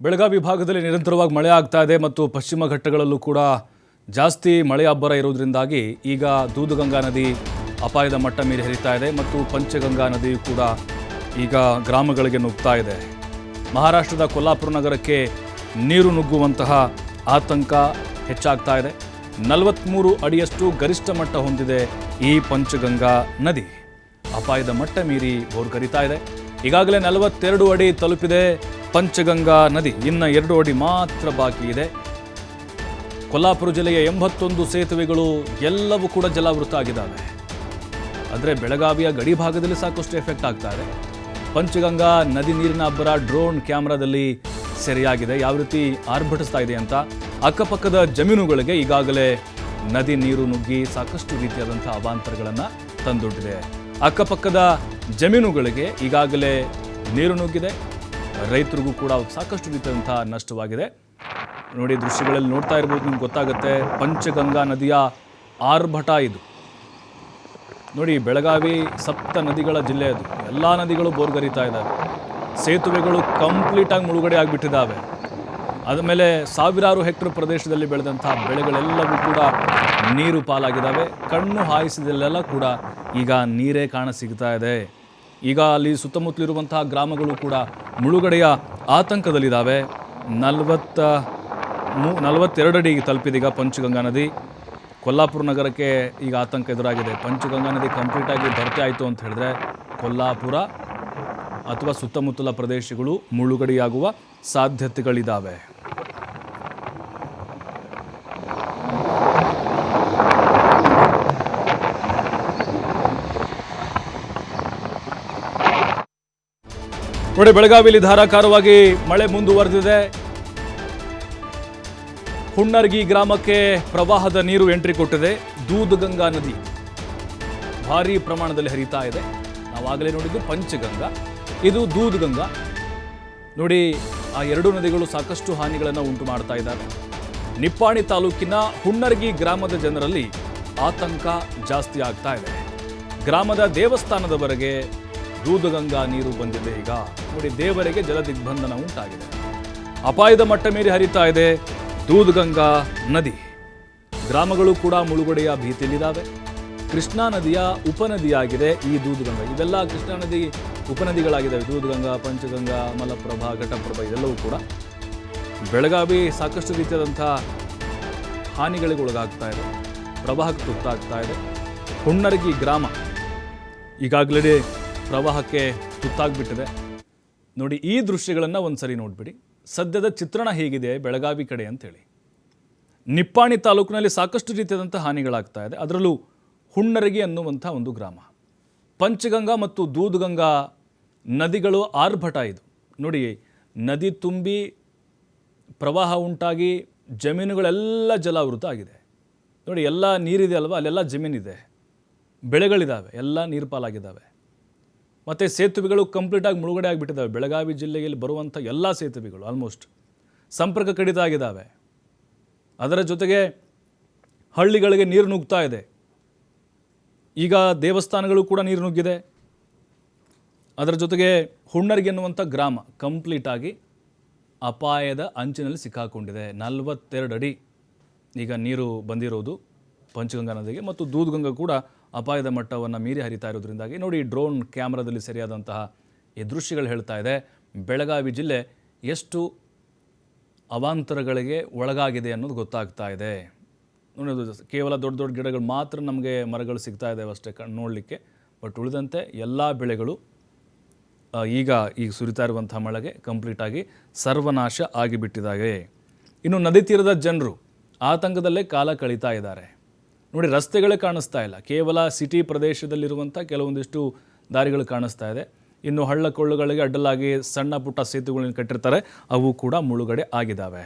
ಬೆಳಗಾವಿ ಭಾಗದಲ್ಲಿ ನಿರಂತರವಾಗಿ ಮಳೆ ಆಗ್ತಾ ಇದೆ ಮತ್ತು ಪಶ್ಚಿಮ ಘಟ್ಟಗಳಲ್ಲೂ ಕೂಡ ಜಾಸ್ತಿ ಮಳೆ ಅಬ್ಬರ ಇರೋದ್ರಿಂದಾಗಿ ಈಗ ದೂದಗಂಗಾ ನದಿ ಅಪಾಯದ ಮಟ್ಟ ಮೀರಿ ಹರಿತಾ ಇದೆ ಮತ್ತು ಪಂಚಗಂಗಾ ನದಿಯು ಕೂಡ ಈಗ ಗ್ರಾಮಗಳಿಗೆ ನುಗ್ತಾ ಇದೆ. ಮಹಾರಾಷ್ಟ್ರದ ಕೊಲ್ಲಾಪುರ ನಗರಕ್ಕೆ ನೀರು ನುಗ್ಗುವಂತಹ ಆತಂಕ ಹೆಚ್ಚಾಗ್ತಾ ಇದೆ. 43 ಅಡಿಯಷ್ಟು ಗರಿಷ್ಠ ಮಟ್ಟ ಹೊಂದಿದೆ ಈ ಪಂಚಗಂಗಾ ನದಿ. ಅಪಾಯದ ಮಟ್ಟ ಮೀರಿ ಭೋರ್ಗರಿತಾ ಇದೆ. ಈಗಾಗಲೇ 42 ಅಡಿ ತಲುಪಿದೆ ಪಂಚಗಂಗಾ ನದಿ. ಇನ್ನು 2 ಅಡಿ ಮಾತ್ರ ಬಾಕಿ ಇದೆ. ಕೊಲ್ಲಾಪುರ ಜಿಲ್ಲೆಯ 81 ಸೇತುವೆಗಳು ಎಲ್ಲವೂ ಕೂಡ ಜಲಾವೃತ ಆಗಿದ್ದಾವೆ. ಆದರೆ ಬೆಳಗಾವಿಯ ಗಡಿ ಭಾಗದಲ್ಲಿ ಸಾಕಷ್ಟು ಎಫೆಕ್ಟ್ ಆಗ್ತಾ ಇದೆ. ಪಂಚಗಂಗಾ ನದಿ ನೀರಿನ ಅಬ್ಬರ ಡ್ರೋನ್ ಕ್ಯಾಮ್ರಾದಲ್ಲಿ ಸೆರೆಯಾಗಿದೆ. ಯಾವ ರೀತಿ ಆರ್ಭಟಿಸ್ತಾ ಇದೆ ಅಂತ. ಅಕ್ಕಪಕ್ಕದ ಜಮೀನುಗಳಿಗೆ ಈಗಾಗಲೇ ನದಿ ನೀರು ನುಗ್ಗಿ ಸಾಕಷ್ಟು ರೀತಿಯಾದಂಥ ಅವಾಂತರಗಳನ್ನು ತಂದೊಡ್ಡಿದೆ. ಅಕ್ಕಪಕ್ಕದ ಜಮೀನುಗಳಿಗೆ ಈಗಾಗಲೇ ನೀರು ನುಗ್ಗಿದೆ. ರೈತರಿಗೂ ಕೂಡ ಸಾಕಷ್ಟು ರೀತಿಯಾದಂಥ ನಷ್ಟವಾಗಿದೆ. ನೋಡಿ, ದೃಶ್ಯಗಳಲ್ಲಿ ನೋಡ್ತಾ ಇರ್ಬೋದು, ನಿಮ್ಗೆ ಗೊತ್ತಾಗುತ್ತೆ ಪಂಚಗಂಗಾ ನದಿಯ ಆರ್ಭಟ ಇದು. ನೋಡಿ, ಬೆಳಗಾವಿ ಸಪ್ತ ನದಿಗಳ ಜಿಲ್ಲೆ ಅದು. ಎಲ್ಲ ನದಿಗಳು ಬೋರ್ಗರಿತಾ ಇದ್ದಾವೆ. ಸೇತುವೆಗಳು ಕಂಪ್ಲೀಟಾಗಿ ಮುಳುಗಡೆ ಆಗಿಬಿಟ್ಟಿದ್ದಾವೆ. ಆದಮೇಲೆ ಸಾವಿರಾರು ಹೆಕ್ಟರ್ ಪ್ರದೇಶದಲ್ಲಿ ಬೆಳೆದಂಥ ಬೆಳೆಗಳೆಲ್ಲವೂ ಕೂಡ ನೀರು ಪಾಲಾಗಿದ್ದಾವೆ. ಕಣ್ಣು ಹಾಯಿಸಿದಲ್ಲೆಲ್ಲ ಕೂಡ ಈಗ ನೀರೇ ಕಾಣಸಿಗ್ತಾ ಇದೆ. ಈಗ ಅಲ್ಲಿ ಸುತ್ತಮುತ್ತಲಿರುವಂತಹ ಗ್ರಾಮಗಳು ಕೂಡ ಮುಳುಗಡೆಯ ಆತಂಕದಲ್ಲಿದ್ದಾವೆ. 42 ಅಡಿ ತಲುಪಿದೀಗ ಪಂಚಗಂಗಾ ನದಿ. ಕೊಲ್ಲಾಪುರ ನಗರಕ್ಕೆ ಈಗ ಆತಂಕ ಎದುರಾಗಿದೆ. ಪಂಚಗಂಗಾ ನದಿ ಕಂಪ್ಲೀಟಾಗಿ ಭರ್ತಿ ಆಯಿತು ಅಂತ ಹೇಳಿದ್ರೆ ಕೊಲ್ಲಾಪುರ ಅಥವಾ ಸುತ್ತಮುತ್ತಲ ಪ್ರದೇಶಗಳು ಮುಳುಗಡೆಯಾಗುವ ಸಾಧ್ಯತೆಗಳಿದ್ದಾವೆ. ನೋಡಿ, ಬೆಳಗಾವಿಯಲ್ಲಿ ಧಾರಾಕಾರವಾಗಿ ಮಳೆ ಮುಂದುವರೆದಿದೆ. ಹುಣ್ಣರ್ಗಿ ಗ್ರಾಮಕ್ಕೆ ಪ್ರವಾಹದ ನೀರು ಎಂಟ್ರಿ ಕೊಟ್ಟಿದೆ. ದೂದಗಂಗಾ ನದಿ ಭಾರೀ ಪ್ರಮಾಣದಲ್ಲಿ ಹರಿತಾ ಇದೆ. ನಾವಾಗಲೇ ನೋಡಿದ್ದು ಪಂಚಗಂಗಾ, ಇದು ದೂದಗಂಗಾ. ನೋಡಿ, ಆ 2 ನದಿಗಳು ಸಾಕಷ್ಟು ಹಾನಿಗಳನ್ನು ಉಂಟು ಮಾಡ್ತಾ ಇದ್ದಾವೆ. ನಿಪ್ಪಾಣಿ ತಾಲೂಕಿನ ಹುಣ್ಣರ್ಗಿ ಗ್ರಾಮದ ಜನರಲ್ಲಿ ಆತಂಕ ಜಾಸ್ತಿ ಆಗ್ತಾ ಇದೆ. ಗ್ರಾಮದ ದೇವಸ್ಥಾನದವರೆಗೆ ದೂದಗಂಗಾ ನೀರು ಬಂದಿದೆ. ಈಗ ನೋಡಿ, ದೇವರಿಗೆ ಜಲ ದಿಗ್ಬಂಧನ ಉಂಟಾಗಿದೆ. ಅಪಾಯದ ಮಟ್ಟ ಮೀರಿ ಹರಿತಾ ಇದೆ ದೂದಗಂಗಾ ನದಿ. ಗ್ರಾಮಗಳು ಕೂಡ ಮುಳುಗಡೆಯ ಭೀತಿಯಲ್ಲಿದ್ದಾವೆ. ಕೃಷ್ಣಾ ನದಿಯ ಉಪನದಿಯಾಗಿದೆ ಈ ದೂದಗಂಗಾ. ಇವೆಲ್ಲ ಕೃಷ್ಣಾ ನದಿ ಉಪನದಿಗಳಾಗಿದ್ದಾವೆ. ದೂದಗಂಗಾ, ಪಂಚಗಂಗಾ, ಮಲಪ್ರಭಾ, ಘಟಪ್ರಭಾ ಇದೆಲ್ಲವೂ ಕೂಡ. ಬೆಳಗಾವಿ ಸಾಕಷ್ಟು ರೀತಿಯಾದಂಥ ಹಾನಿಗಳಿಗೆ ಒಳಗಾಗ್ತಾ ಇದೆ. ಪ್ರವಾಹಕ್ಕೆ ತುತ್ತಾಗ್ತಾ ಇದೆ. ಹುಣ್ಣರ್ಗಿ ಗ್ರಾಮ ಈಗಾಗಲೇ ಪ್ರವಾಹಕ್ಕೆ ತುತ್ತಾಗ್ಬಿಟ್ಟಿದೆ. ನೋಡಿ, ಈ ದೃಶ್ಯಗಳನ್ನು ಒಂದ್ಸರಿ ನೋಡ್ಬಿಡಿ. ಸದ್ಯದ ಚಿತ್ರಣ ಹೇಗಿದೆ ಬೆಳಗಾವಿ ಕಡೆ ಅಂತೇಳಿ. ನಿಪ್ಪಾಣಿ ತಾಲೂಕಿನಲ್ಲಿ ಸಾಕಷ್ಟು ರೀತಿಯಾದಂಥ ಹಾನಿಗಳಾಗ್ತಾ ಇದೆ. ಅದರಲ್ಲೂ ಹುಣ್ಣರ್ಗಿ ಅನ್ನುವಂಥ ಒಂದು ಗ್ರಾಮ. ಪಂಚಗಂಗಾ ಮತ್ತು ದೂದಗಂಗಾ ನದಿಗಳು ಆರ್ಭಟ ಇದು. ನೋಡಿ, ನದಿ ತುಂಬಿ ಪ್ರವಾಹ ಉಂಟಾಗಿ ಜಮೀನುಗಳೆಲ್ಲ ಜಲಾವೃತ ಆಗಿದೆ. ನೋಡಿ, ಎಲ್ಲ ನೀರಿದೆ ಅಲ್ವಾ, ಅಲ್ಲೆಲ್ಲ ಜಮೀನಿದೆ, ಬೆಳೆಗಳಿದ್ದಾವೆ, ಎಲ್ಲ ನೀರು ಪಾಲಾಗಿದ್ದಾವೆ. ಮತ್ತು ಸೇತುವೆಗಳು ಕಂಪ್ಲೀಟಾಗಿ ಮುಳುಗಡೆ ಆಗಿಬಿಟ್ಟಿದ್ದಾವೆ. ಬೆಳಗಾವಿ ಜಿಲ್ಲೆಯಲ್ಲಿ ಬರುವಂಥ ಎಲ್ಲ ಸೇತುವೆಗಳು ಆಲ್ಮೋಸ್ಟ್ ಸಂಪರ್ಕ ಕಡಿತ ಆಗಿದ್ದಾವೆ. ಅದರ ಜೊತೆಗೆ ಹಳ್ಳಿಗಳಿಗೆ ನೀರು ನುಗ್ತಾ ಇದೆ. ಈಗ ದೇವಸ್ಥಾನಗಳು ಕೂಡ ನೀರು ನುಗ್ಗಿದೆ. ಅದರ ಜೊತೆಗೆ ಹುಣ್ಣರ್ಗಿ ಎನ್ನುವಂಥ ಗ್ರಾಮ ಕಂಪ್ಲೀಟಾಗಿ ಅಪಾಯದ ಅಂಚಿನಲ್ಲಿ ಸಿಕ್ಕಾಕೊಂಡಿದೆ. 42 ಅಡಿ ಈಗ ನೀರು ಬಂದಿರೋದು ಪಂಚಗಂಗಾ ನದಿಗೆ. ಮತ್ತು ದೂದಗಂಗಾ ಕೂಡ ಅಪಾಯದ ಮಟ್ಟವನ್ನು ಮೀರಿ ಹರಿತಾ ಇರೋದ್ರಿಂದಾಗಿ ನೋಡಿ, ಡ್ರೋನ್ ಕ್ಯಾಮ್ರಾದಲ್ಲಿ ಸರಿಯಾದಂತಹ ಈ ದೃಶ್ಯಗಳು ಹೇಳ್ತಾ ಇದೆ ಬೆಳಗಾವಿ ಜಿಲ್ಲೆ ಎಷ್ಟು ಅವಾಂತರಗಳಿಗೆ ಒಳಗಾಗಿದೆ ಅನ್ನೋದು ಗೊತ್ತಾಗ್ತಾ ಇದೆ. ನೋಡಿ, ಕೇವಲ ದೊಡ್ಡ ದೊಡ್ಡ ಗಿಡಗಳು ಮಾತ್ರ ನಮಗೆ ಮರಗಳು ಸಿಗ್ತಾ ಇದ್ದಾವೆ ಅಷ್ಟೇ ನೋಡಲಿಕ್ಕೆ. ಬಟ್ ಉಳಿದಂತೆ ಎಲ್ಲ ಬೆಳೆಗಳು ಈಗ ಸುರಿತಾ ಇರುವಂಥ ಮಳೆಗೆ ಕಂಪ್ಲೀಟಾಗಿ ಸರ್ವನಾಶ ಆಗಿಬಿಟ್ಟಿದ್ದಾವೆ. ಇನ್ನು ನದಿ ತೀರದ ಜನರು ಆತಂಕದಲ್ಲೇ ಕಾಲ ಕಳೀತಾ ಇದ್ದಾರೆ. ನೋಡಿ, ರಸ್ತೆಗಳೇ ಕಾಣಿಸ್ತಾ ಇಲ್ಲ. ಕೇವಲ ಸಿಟಿ ಪ್ರದೇಶದಲ್ಲಿರುವಂಥ ಕೆಲವೊಂದಿಷ್ಟು ದಾರಿಗಳು ಕಾಣಿಸ್ತಾ ಇದೆ. ಇನ್ನು ಹಳ್ಳ ಕೊಳ್ಳಗಳಿಗೆ ಅಡ್ಡಲಾಗಿ ಸಣ್ಣ ಪುಟ್ಟ ಸೇತುವೆಗಳನ್ನು ಕಟ್ಟಿರ್ತಾರೆ, ಅವು ಕೂಡ ಮುಳುಗಡೆ ಆಗಿದ್ದಾವೆ.